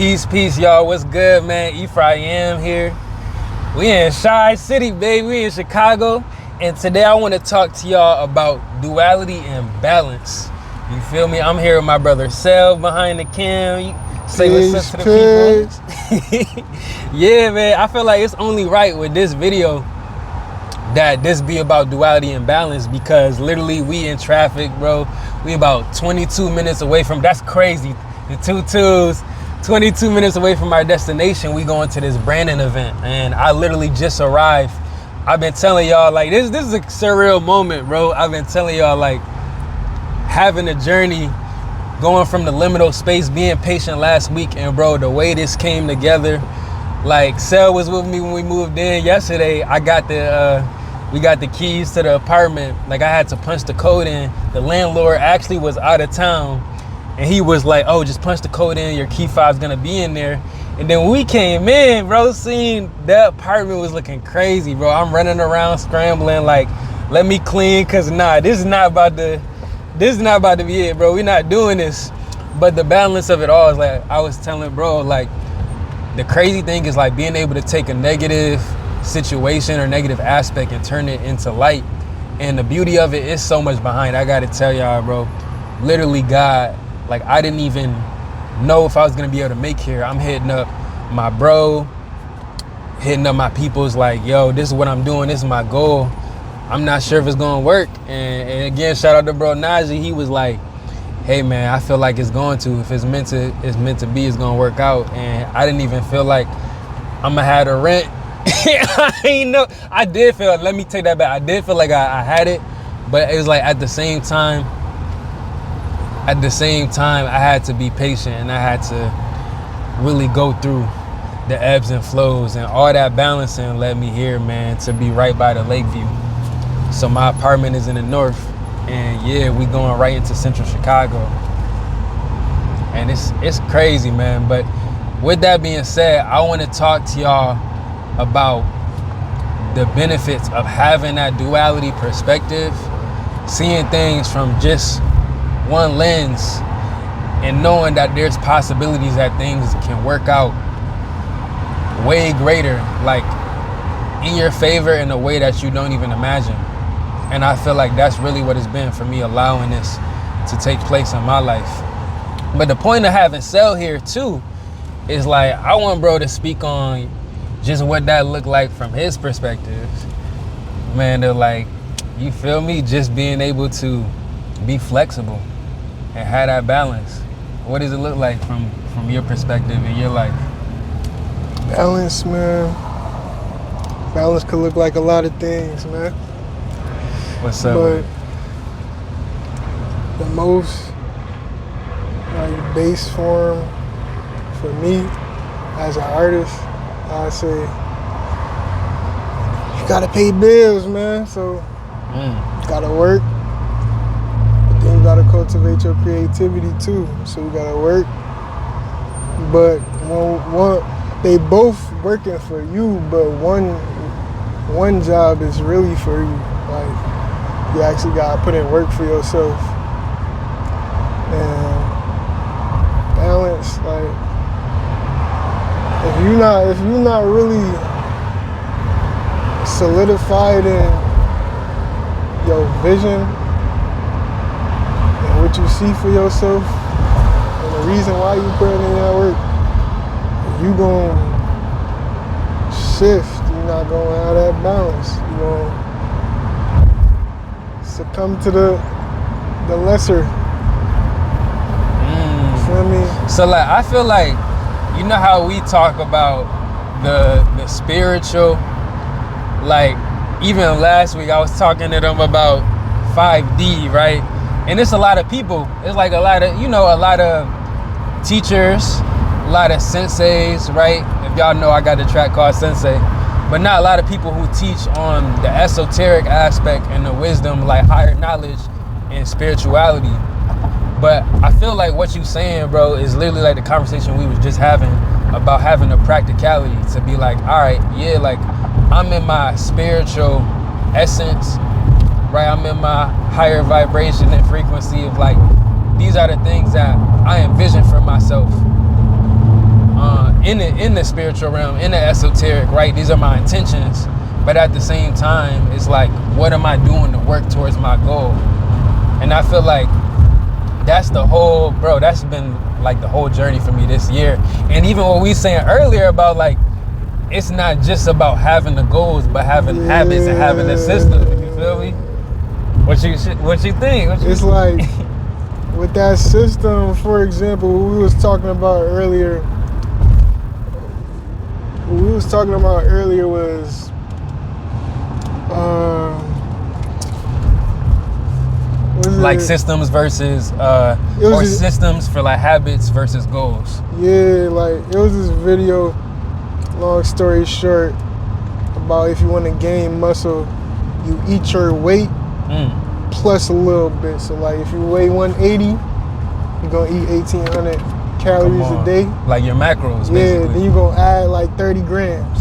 Peace, y'all. What's good, man? Ephraim here. We in Chi City, baby. We in Chicago. And today I want to talk to y'all about duality and balance. You feel me? I'm here with my brother Sel behind the cam. You say what's up to the people. Yeah, man. I feel like it's only right with this video that this be about duality and balance, because literally we in traffic, bro. We about 22 minutes away from, that's crazy. The 22s, 22 minutes away from our destination. We going to this branding event, and I literally just arrived. I've been telling y'all, like, this is a surreal moment, bro. I've been telling y'all, like, having a journey, going from the liminal space, being patient last week, and bro, the way this came together, like, Sel was with me when we moved in yesterday. I got we got the keys to the apartment. Like, I had to punch the code in. The landlord actually was out of town, and he was like, oh, just punch the code in, your key fob's gonna be in there. And then when we came in, bro, seeing that apartment was looking crazy, bro. I'm running around scrambling, like, let me clean, cause nah, this is not about to be it, bro. We're not doing this. But the balance of it all is, like, I was telling bro, like, the crazy thing is, like, being able to take a negative situation or negative aspect and turn it into light. And the beauty of it is so much behind. I gotta tell y'all, bro, literally God, like, I didn't even know if I was gonna be able to make here. I'm hitting up my bro, hitting up my peoples, like, yo, this is what I'm doing, this is my goal. I'm not sure if it's gonna work. And again, shout out to bro Najee. He was like, hey man, I feel like it's going to. If it's meant to be, it's gonna work out. And I didn't even feel like I'm gonna have the rent. I did feel, let me take that back. I did feel like I had it, but it was like at the same time, I had to be patient, and I had to really go through the ebbs and flows, and all that balancing led me here, man, to be right by the Lakeview. So my apartment is in the north, and yeah, we going right into central Chicago. And it's crazy, man. But with that being said, I want to talk to y'all about the benefits of having that duality perspective, seeing things from just one lens, and knowing that there's possibilities that things can work out way greater, like in your favor in a way that you don't even imagine. And I feel like that's really what it's been for me, allowing this to take place in my life. But the point of having Sel here too is, like, I want bro to speak on just what that looked like from his perspective. Man, they're like, you feel me? Just being able to be flexible and have that balance. What does it look like from your perspective in your life? Balance, man. Balance could look like a lot of things, man. What's up? But the most, like, base form for me as an artist, I say, you gotta pay bills, man. So you gotta work, but then you gotta cultivate your creativity too. So you gotta work, but they both working for you, but one job is really for you. Like, you actually gotta put in work for yourself. And balance, like, if you're not really solidified in your vision and what you see for yourself and the reason why you put in that work, you gonna shift. You're not gonna have that balance. You're gonna succumb to the lesser. You feel me? So, like, I feel like, you know how we talk about the spiritual, like, even last week I was talking to them about 5D, right? And it's a lot of people. It's like a lot of teachers, a lot of senseis, right? If y'all know, I got a track called Sensei. But not a lot of people who teach on the esoteric aspect and the wisdom, like higher knowledge and spirituality. But I feel like what you saying, bro, is literally like the conversation we was just having about having the practicality to be like, all right, yeah, like, I'm in my spiritual essence, right? I'm in my higher vibration and frequency of, like, these are the things that I envision for myself. in the spiritual realm, in the esoteric, right? These are my intentions, but at the same time, it's like, what am I doing to work towards my goal? And I feel like that's the whole, bro, that's been like the whole journey for me this year. And even what we saying earlier about like, it's not just about having the goals, but having habits and having a system. You feel me? What you think? It's like with that system, for example, what we was talking about earlier. What we was talking about earlier was like systems versus or systems for like habits versus goals. Yeah, like it was this video, long story short, about if you want to gain muscle, you eat your weight plus a little bit. So like if you weigh 180, you're gonna eat 1,800 calories a day. Like your macros, yeah, basically. Then you're gonna add like 30 grams.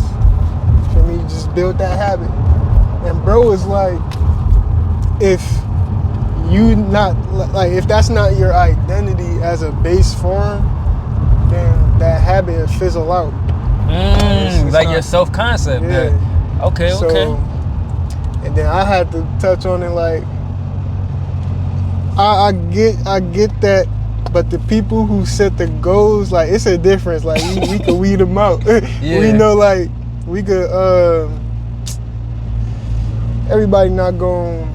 For me, you just build that habit. And bro, it's like, if you not, like, if that's not your identity as a base form, then that habit will fizzle out. It's like not, your self-concept. Yeah. Okay. And then I had to touch on it, like, I get that, but the people who set the goals, like, it's a difference. Like, we could weed them out. Yeah. We know, like, we could, everybody not gonna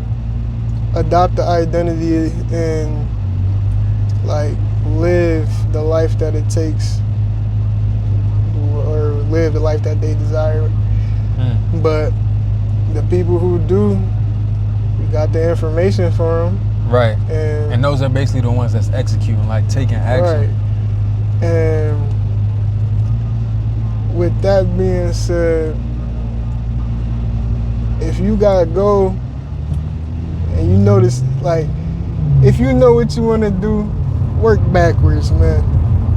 adopt the identity and, like, live the life that it takes, or live the life that they desire. But the people who do, we got the information for them. Right. And those are basically the ones that's executing, like taking action. Right. And with that being said, if you gotta go and you notice, like, if you know what you want to do, work backwards, man.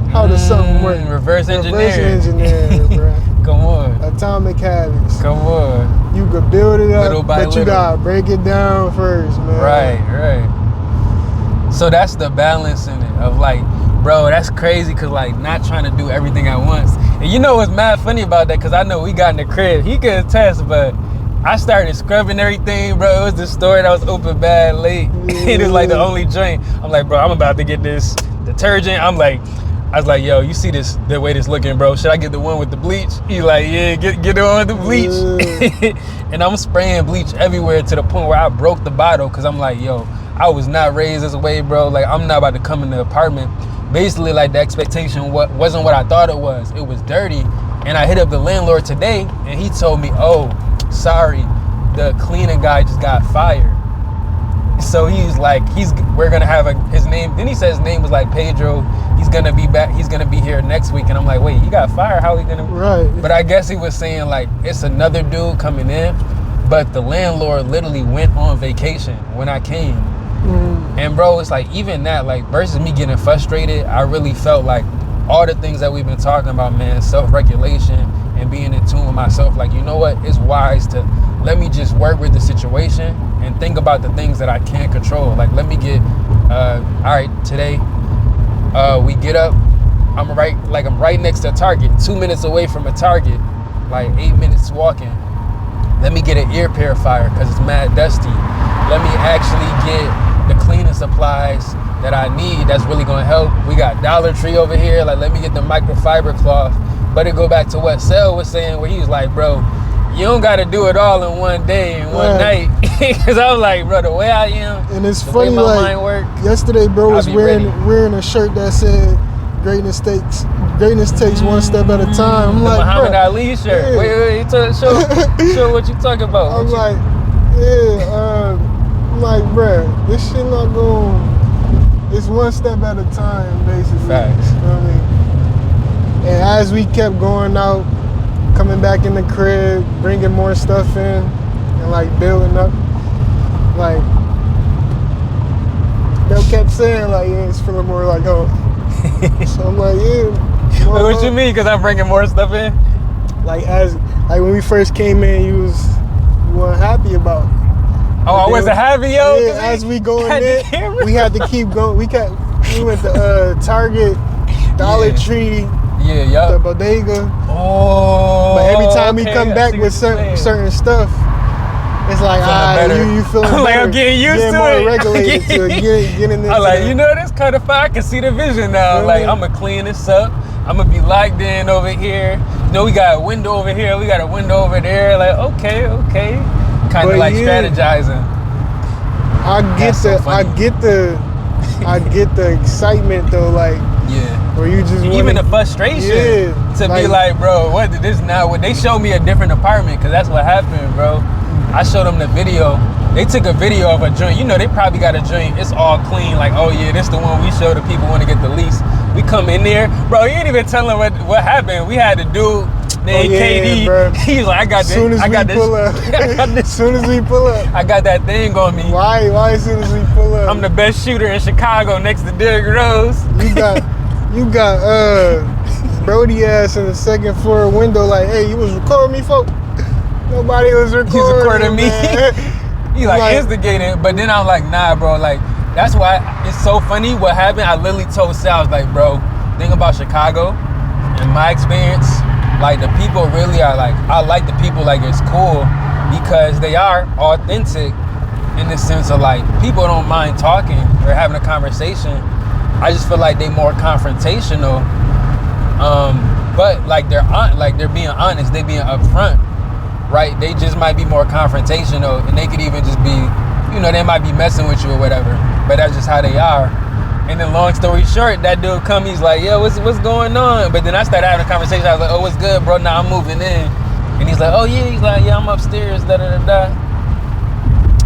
How does something work? Reverse engineer. Reverse engineer, bro. Come on. Atomic habits. Come on. You could build it up, little by but little. You gotta break it down first, man. Right. So that's the balance in it of like, bro, that's crazy, cause like not trying to do everything at once. And you know what's mad funny about that? Cause I know we got in the crib. He could attest, but I started scrubbing everything, bro. It was the store that was open bad late. It was like the only joint. I'm like, bro, I'm about to get this detergent. I was like, yo, you see this, the way this looking, bro? Should I get the one with the bleach? He's like, yeah, get the one with the bleach. And I'm spraying bleach everywhere to the point where I broke the bottle, because I'm like, yo, I was not raised this way, bro. Like, I'm not about to come in the apartment. Basically, like, the expectation wasn't what I thought it was. It was dirty. And I hit up the landlord today, and he told me, oh, sorry, the cleaning guy just got fired. So he's like, we're gonna have his name. Then he said his name was like Pedro. He's gonna be back. He's gonna be here next week. And I'm like, wait, he got fired? How he gonna? Right. But I guess he was saying like it's another dude coming in. But the landlord literally went on vacation when I came. And bro, it's like even that, like versus me getting frustrated, I really felt like all the things that we've been talking about, man, self-regulation and being in tune with myself. Like, you know what? It's wise to let me just work with the situation and think about the things that I can't control. Like, let me get, all right, today, we get up, I'm right next to a Target, 2 minutes away from a Target, like 8 minutes walking. Let me get an ear purifier because it's mad dusty. Let me actually get the cleaning supplies that I need that's really gonna help. We got Dollar Tree over here. Like, let me get the microfiber cloth. But it go back to what Sel was saying, where he was like, bro, you don't got to do it all in one day and one night. Because I was like, bro, the way I am, and it's the funny, way my like, mind work, yesterday, bro was wearing a shirt that said, greatness takes one step at a time. I'm the like, Muhammad bro, Ali shirt. Yeah. Wait, show what you talking about. I'm like, I'm like, bro, this shit not going, it's one step at a time, basically. Facts. You know what I mean? And as we kept going out, coming back in the crib, bringing more stuff in, and like building up, like, they kept saying like, yeah, it's feeling more like home. So I'm like, yeah. What you mean? Because I'm bringing more stuff in? Like when we first came in, you weren't happy about it. Oh, I wasn't happy, yo. Yeah, as we going in, we had to keep going. We went to Target, Dollar Tree, Yeah, yup. the bodega. Oh. But every time we okay, come I back see with what you're saying. certain stuff, it's like, you feeling like better. I'm getting used to more it. regulated to it. Getting into I'm like, that. you know, this kind of fire. I can see the vision now. Feel Like, me? I'm gonna clean this up. I'm gonna be locked in over here. You know, we got a window over here. We got a window over there. Like, okay. Kind of But like yeah. strategizing. I get That's so funny. I get the excitement though, like Yeah. where you just Even the frustration to be like, bro, what did this now? When they showed me a different apartment, because that's what happened, bro. I showed them the video. They took a video of a joint. You know, they probably got a joint. It's all clean. Like, oh yeah, this the one we show the people want to get the lease. We come in there, bro. You ain't even telling what happened. We had the dude named KD. Bro. He's like, I got this. Soon as I got we this. pull up. I got this. Soon as we pull up. I got that thing on me. Why as soon as we pull up? I'm the best shooter in Chicago next to Derrick Rose. You got Brody ass in the second floor window, like, hey, you was recording me, folk? Nobody was recording. He's recording me. Man. He like instigating, but then I'm like, nah, bro. Like, that's why it's so funny what happened. I literally told Sal, I was like, bro, thing about Chicago, in my experience, like the people really are like, I like the people, like it's cool because they are authentic in the sense of like, people don't mind talking or having a conversation. I just feel like they more confrontational. But like they're being honest, they being upfront, right? They just might be more confrontational, and they could even just be, you know, they might be messing with you or whatever. But that's just how they are. And then long story short, that dude come, he's like, yo, what's going on? But then I started having a conversation. I was like, oh, what's good, bro? Now I'm moving in. And he's like, oh yeah, he's like, yeah, I'm upstairs, da.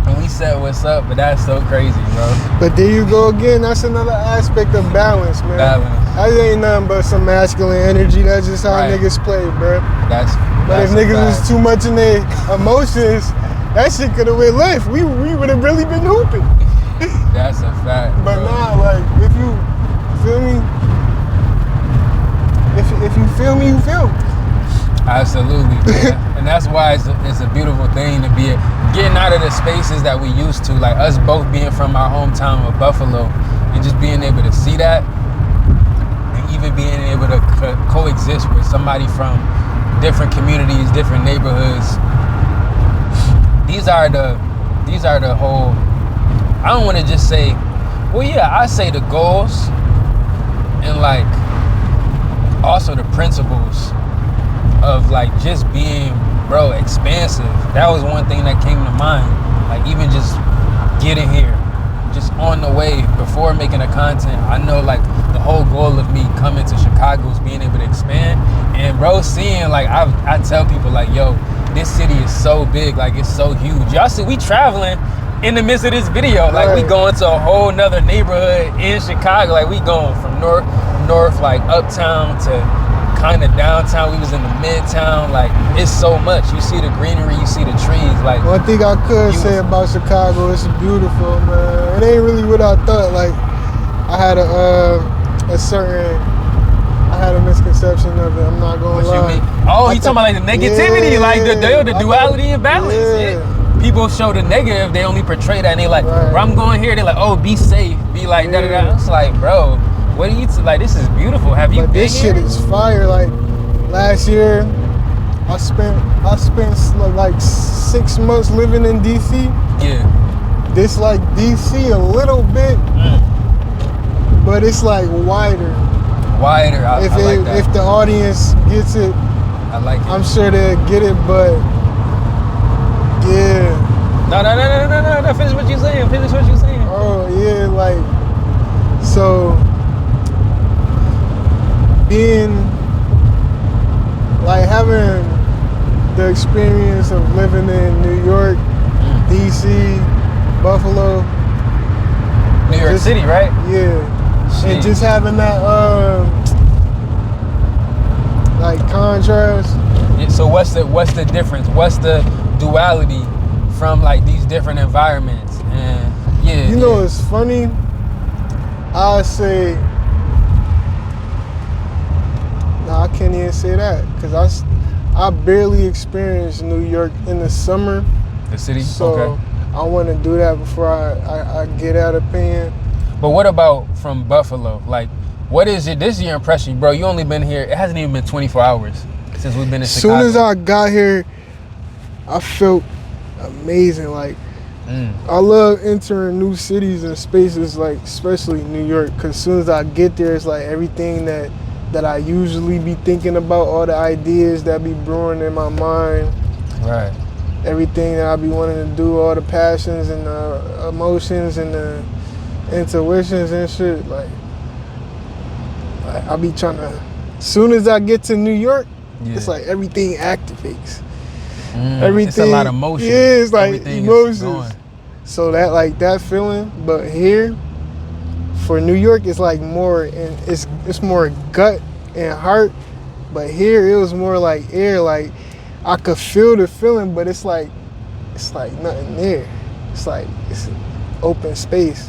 And we said, what's up? But that's so crazy, bro. But there you go again. That's another aspect of balance, man. That ain't nothing but some masculine energy. That's just how niggas play, bro. But if niggas was too much in their emotions, that shit could have went left. We would have really been hooping. That's a fact. But bro. nah, like, if you feel me, if you feel me, you feel me. Absolutely, man. And that's why it's a beautiful thing to be getting out of the spaces that we used to, like us both being from our hometown of Buffalo, and just being able to see that, and even being able to coexist with somebody from different communities, different neighborhoods. These are the whole. I don't want to just say, well, yeah, I say the goals, and like also the principles of like just being, bro, expansive. That was one thing that came to mind. Like even just getting here, just on the way before making the content. I know like the whole goal of me coming to Chicago is being able to expand. And bro, seeing like I tell people like, yo, this city is so big, like it's so huge. Y'all see, we traveling in the midst of this video. Like we going to a whole nother neighborhood in Chicago. Like we going from north like uptown to kind of downtown. We was in the midtown. Like it's so much. You see the greenery, you see the trees. Like one thing I could say about Chicago, it's beautiful, man. It ain't really what I thought. Like I had a misconception of it. I'm not gonna lie. You mean? Oh, you talking about like the negativity, like the duality and balance. Yeah. People show the negative, they only portray that, and they like, bro, I'm going here. They're like, oh, be safe, be like da da da. It's like, bro, what are you like? This is beautiful. Have you been this here? Shit is fire. Like last year, I spent like 6 months living in DC. Yeah. This like DC a little bit, but it's like wider. Wider. I like that. If the audience gets it, I like it. I'm sure they'll get it, but yeah. No. Finish what you're saying. Oh yeah, like so being like having the experience of living in New York, DC, Buffalo, New York City, right? Yeah. And just having that like contrast. Yeah, so what's the difference? What's the duality from like these different environments? And yeah. You know, it's funny. I say, I can't even say that because I barely experienced New York in the summer. The city. So okay. I want to do that before I get out of opinion. But what about from Buffalo? Like, What is it? This is your impression, bro. You only been here. It hasn't even been 24 hours since we've been in Chicago. As soon as I got here, I felt amazing. Like, I love entering new cities and spaces, like especially New York, because as soon as I get there, it's like everything that I usually be thinking about, all the ideas that be brewing in my mind. Right. Everything that I be wanting to do, all the passions and the emotions and the intuitions and shit, like I be trying to, as soon as I get to New York, it's like everything activates. Everything. It's a lot of motion. Yeah, it's like everything emotions. So that, like, that feeling, but here, for New York, it's like more, and it's more gut and heart, but here it was more like air, like I could feel the feeling, but it's like nothing there. It's like it's open space.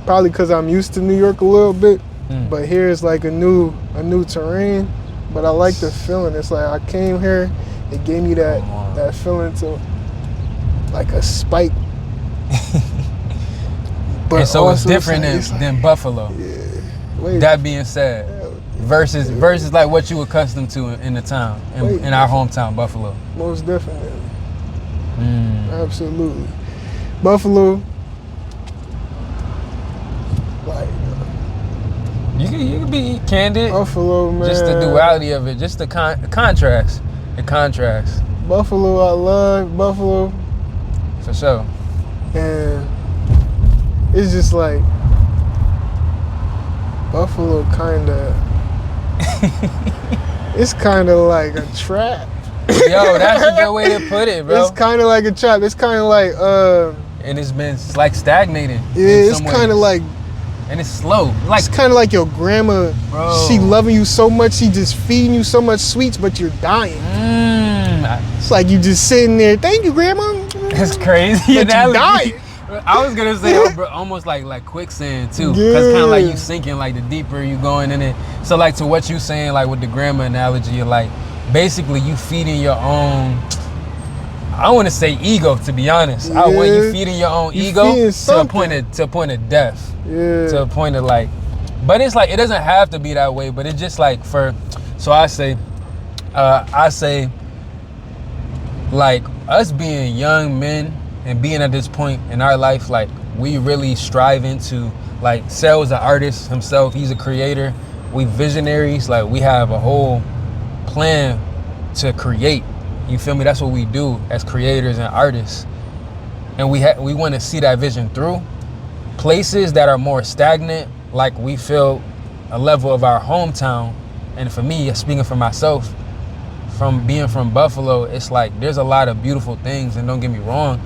Probably because I'm used to New York a little bit, but here it's like a new terrain. But I like the feeling. It's like I came here, it gave me that feeling to like a spike. But and so it's different than Buffalo. Yeah. That being said, versus like what you accustomed to in the town, in our hometown, Buffalo. Most definitely. Absolutely. Buffalo, like, you can be candid. Buffalo, man. Just the duality of it, just the contrast. The contrast. Buffalo, I love Buffalo. For sure. And it's just like Buffalo it's kinda like a trap. Yo, that's a good way to put it, bro. It's kinda like a trap. It's kinda like and it's been like stagnating. Yeah, it's kinda like, and it's slow. Like, it's kinda like your grandma, bro. She loving you so much, she just feeding you so much sweets, but you're dying. It's like you just sitting there, thank you, grandma. That's crazy. But you dying. I was gonna say almost like quicksand too, because kind of like you sinking, like the deeper you going in it. So like to what you saying, like with the grandma analogy, you're like basically you feeding your own. I don't want to say ego, to be honest. I want you feeding your own ego to a point of death. Yeah. To a point of like, but it's like it doesn't have to be that way. But it's just like so I say, like us being young men. And being at this point in our life, like we really striving to, like Sel's an artist himself, he's a creator. We visionaries, like we have a whole plan to create. You feel me? That's what we do as creators and artists. And we want to see that vision through. Places that are more stagnant, like we feel a level of our hometown. And for me, speaking for myself, from being from Buffalo, it's like there's a lot of beautiful things, and don't get me wrong,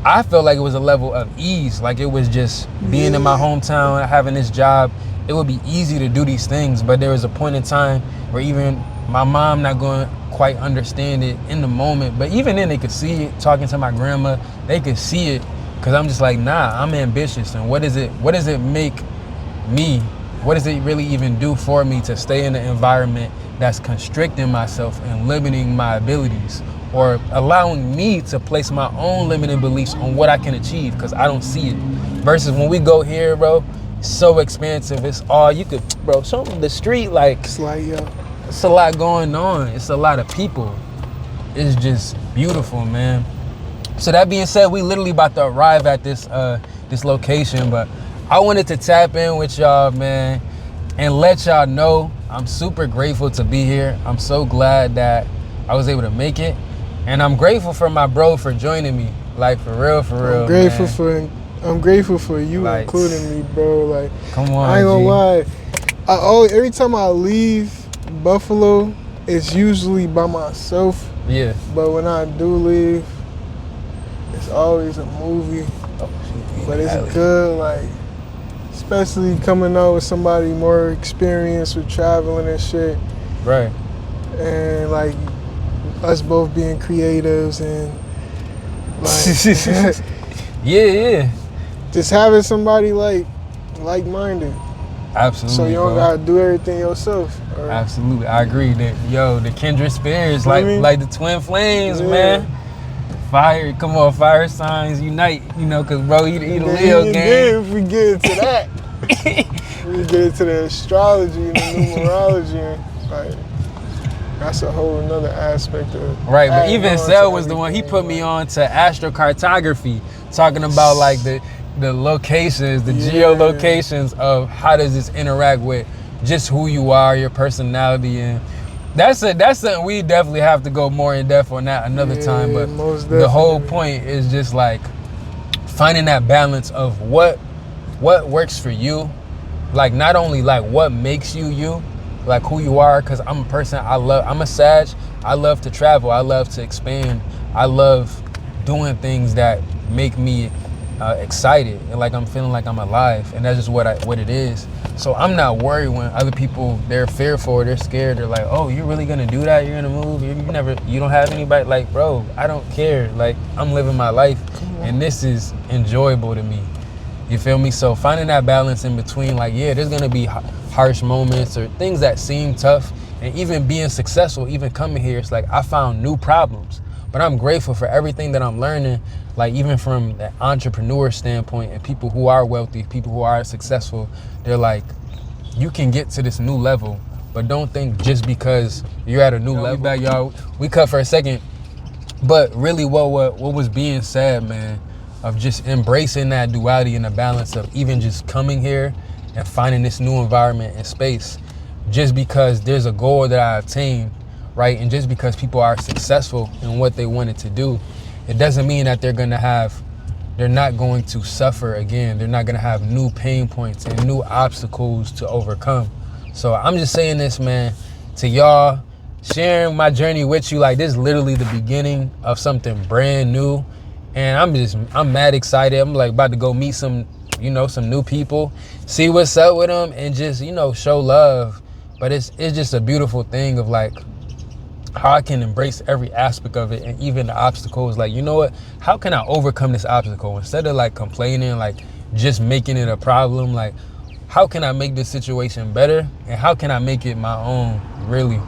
I felt like it was a level of ease. Like it was just being in my hometown, having this job. It would be easy to do these things, but there was a point in time where even my mom not going to quite understand it in the moment. But even then they could see it, talking to my grandma, they could see it. Cause I'm just like, nah, I'm ambitious. And what does it make me? What does it really even do for me to stay in an environment that's constricting myself and limiting my abilities? Or allowing me to place my own limiting beliefs on what I can achieve, because I don't see it. Versus when we go here, bro, it's so expansive. It's all you could, bro. Show me the street, like it's like, yo, it's a lot going on. It's a lot of people. It's just beautiful, man. So that being said, we literally about to arrive at this location, but I wanted to tap in with y'all, man, and let y'all know I'm super grateful to be here. I'm so glad that I was able to make it. And I'm grateful for my bro for joining me. Like for real, I'm grateful for you, like, including me, bro. Like, come on, I ain't gonna lie. Every time I leave Buffalo, it's usually by myself. Yeah. But when I do leave, it's always a movie. But it's good, like, especially coming out with somebody more experienced with traveling and shit. Right. And like us both being creatives and like yeah. Just having somebody like-minded. Absolutely. So you don't gotta do everything yourself. Absolutely, I agree. The kindred spirits, like the twin flames, man. Fire, come on, fire signs unite. You know, cause bro, he the Leo gang. If we get into that, we get into the astrology and the numerology, and like that's a whole another aspect of right. But adding even on Sel to was the one, he everything, put me on to astrocartography, talking about like the locations, the geolocations of how does this interact with just who you are, your personality, and that's something we definitely have to go more in depth on that another time. But the whole point is just like finding that balance of what works for you, like not only like what makes you you, like who you are, because I'm a person, I'm a Sag, I love to travel, I love to expand, I love doing things that make me excited and like I'm feeling like I'm alive, and that's just what it is. So I'm not worried when other people, they're fearful, they're scared, they're like, oh, you're really gonna do that, you're gonna move, you don't have anybody. Like, bro, I don't care, like I'm living my life and this is enjoyable to me, you feel me? So finding that balance in between, like, yeah, there's gonna be harsh moments or things that seem tough, and even being successful, even coming here, it's like I found new problems, but I'm grateful for everything that I'm learning, like even from the entrepreneur standpoint, and people who are wealthy, people who are successful, they're like, you can get to this new level, but don't think just because you're at a new level. Back, y'all, we cut for a second, but really what was being said, man, of just embracing that duality and the balance of even just coming here and finding this new environment and space, just because there's a goal that I obtained, right? And just because people are successful in what they wanted to do, it doesn't mean that they're not going to suffer again. They're not gonna have new pain points and new obstacles to overcome. So I'm just saying this, man, to y'all, sharing my journey with you. Like, this is literally the beginning of something brand new. And I'm mad excited. I'm like about to go meet some new people, see what's up with them, and just, show love. But it's just a beautiful thing of like how I can embrace every aspect of it, and even the obstacles. Like, you know what? How can I overcome this obstacle instead of like complaining, like just making it a problem? Like, how can I make this situation better, and how can I make it my own, really?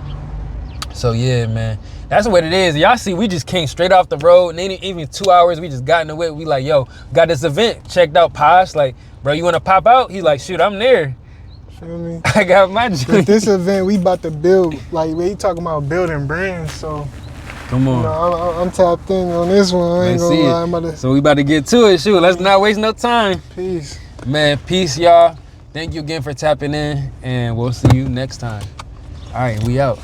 So yeah, man, that's what it is. Y'all see, we just came straight off the road, and even 2 hours, we just got in the way. We like, yo, got this event, checked out Posh. Like, bro, you want to pop out? He's like, shoot, I'm there. Feel me? I got my dream. This event, we about to build, like, we talking about building brands, so. Come on. I'm tapped in on this one. I ain't gonna lie. So we about to get to it. Shoot, let's not waste no time. Peace. Man, peace, y'all. Thank you again for tapping in, and we'll see you next time. All right, we out.